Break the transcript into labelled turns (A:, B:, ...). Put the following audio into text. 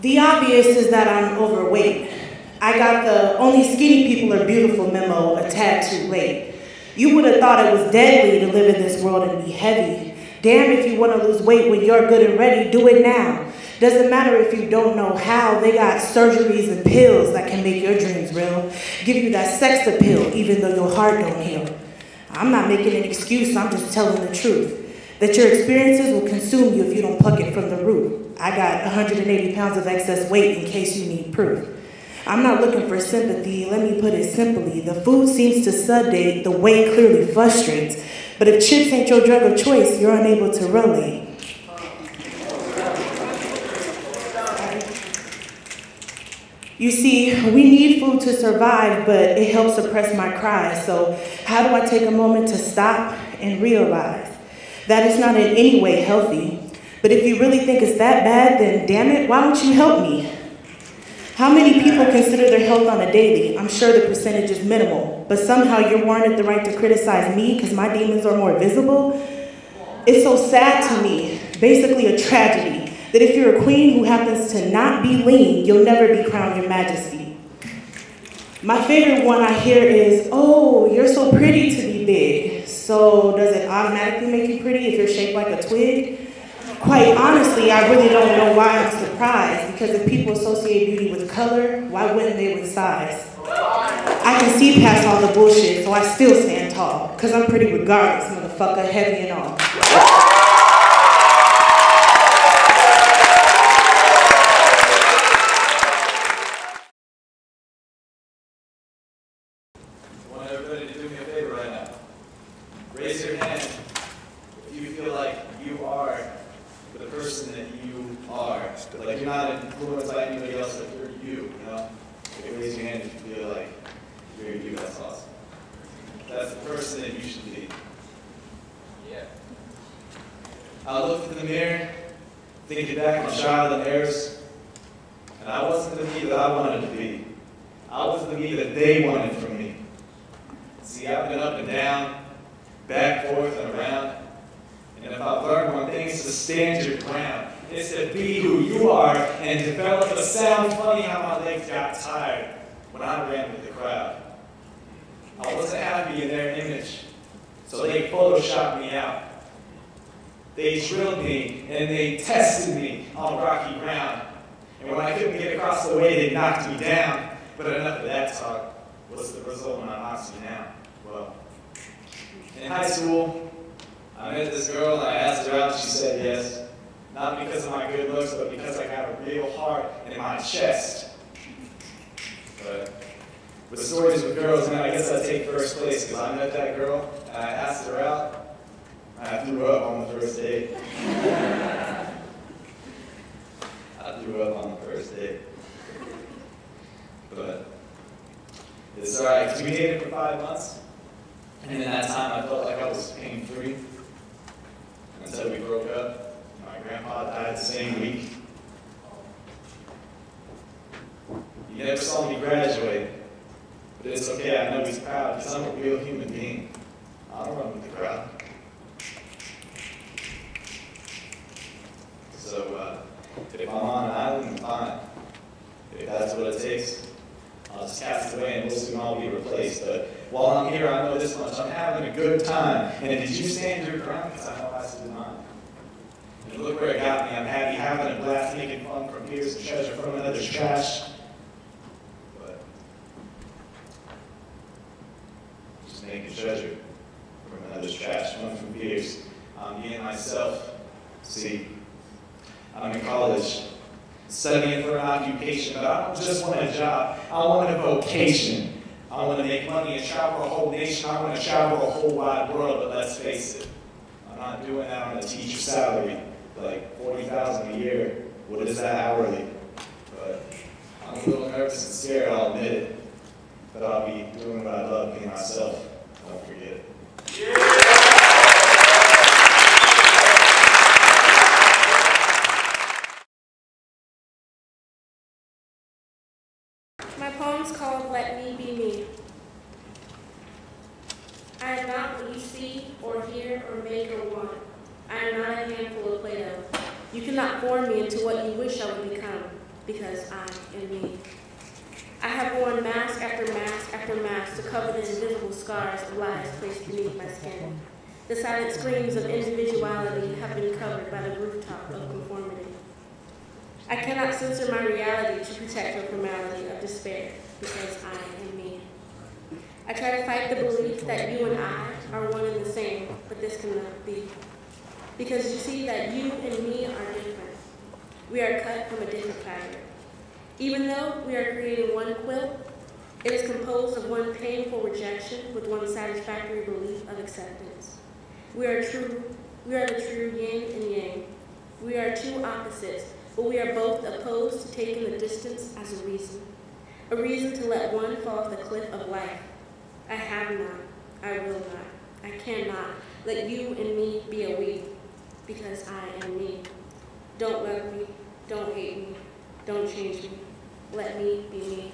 A: The obvious is that I'm overweight. I got the "only skinny people are beautiful" memo a tad too late. You would have thought it was deadly to live in this world and be heavy. Damn if you want to lose weight when you're good and ready, do it now. Doesn't matter if you don't know how, they got surgeries and pills that can make your dreams real. Give you that sex appeal, even though your heart don't heal. I'm not making an excuse, I'm just telling the truth. That your experiences will consume you if you don't pluck it from the root. I got 180 pounds of excess weight in case you need proof. I'm not looking for sympathy, let me put it simply. The food seems to sedate, the weight clearly frustrates. But if chips ain't your drug of choice, you're unable to relate. You see, we need food to survive, but it helps suppress my cries. So how do I take a moment to stop and realize that it's not in any way healthy? But if you really think it's that bad, then damn it, why don't you help me? How many people consider their health on a daily? I'm sure the percentage is minimal, but somehow you're warranted the right to criticize me because my demons are more visible. It's so sad to me, basically a tragedy, that if you're a queen who happens to not be lean, you'll never be crowned your majesty. My favorite one I hear is, "Oh, you're so pretty to be big." So does it automatically make you pretty if you're shaped like a twig? Quite honestly, I really don't know why I'm surprised, because if people associate beauty with color, why wouldn't they with size? I can see past all the bullshit, so I still stand tall, because I'm pretty regardless, motherfucker, heavy and all.
B: I want everybody to do me a favor right now. Raise your hand if you feel like you are the person that you are. Like you're not influenced by anybody else, like you're you, you know? Like raise your hand if you feel like you're you, that's awesome. That's the person that you should be. Yeah. I looked in the mirror, thinking back on trial and errors, and I wasn't the me that I wanted to be. I was the me that they wanted from me. See, I've been up and down, back, forth, and around. And if I've learned one thing, it's to stand your ground. It's to be who you are and develop a sound. Funny how my legs got tired when I ran with the crowd. I wasn't happy in their image, so they photoshopped me out. They drilled me and they tested me on rocky ground. And when I couldn't get across the way, they knocked me down. But enough of that talk. What's the result when I knock you down? Well, in high school, I met this girl and I asked her out and she said yes. Not because of my good looks, but because I got a real heart in my chest. But with stories with girls, man, I guess I take first place because I met that girl and I asked her out and I threw up on the first date. I threw up on the first date. But it's alright, because we dated for 5 months, and in that time I felt like I was pain-free until we broke up. My grandpa died the same week. He never saw me graduate, but it's okay, I know he's proud, because I'm a real human being. I don't run with the crowd. So, if I'm on an island, I'm fine. If that's what it takes, I'll just cast it away and we'll soon all be replaced. But while I'm here, I know this much. I'm having a good time. And did you stand your ground? Because I know I stood mine. And look where it got me. I'm happy having a blast, making fun from peers and treasure from another's trash. But just making treasure from another's trash, fun from peers. I'm being myself. See, I'm in college, studying for an occupation, but I don't just want a job, I want a vocation. I want to make money and travel a whole nation, I want to travel a whole wide world, but let's face it, I'm not doing that on a teacher's salary, like $40,000 a year. What is that hourly? But I'm a little nervous and scared, I'll admit it, but I'll be doing what I love, being myself, don't forget it. Yeah.
C: My poem's called Let Me Be Me. I am not what you see or hear or make or want. I am not a handful of Play-Doh. You cannot form me into what you wish I would become. because I am me. I have worn mask after mask after mask to cover the invisible scars of lies placed beneath my skin. The silent screams of individuality have been covered by the rooftop of conformity. I cannot censor my reality to protect the formality of despair because I am me. I try to fight the belief that you and I are one and the same, but this cannot be. Because you see that you and me are different. We are cut from a different fabric. Even though we are creating one quilt, it is composed of one painful rejection with one satisfactory belief of acceptance. We are the true yin and yang. We are two opposites, but we are both opposed to taking the distance as a reason to let one fall off the cliff of life. I have not, I will not, I cannot let you and me be a we, because I am me. Don't love me, don't hate me, don't change me. Let me be me.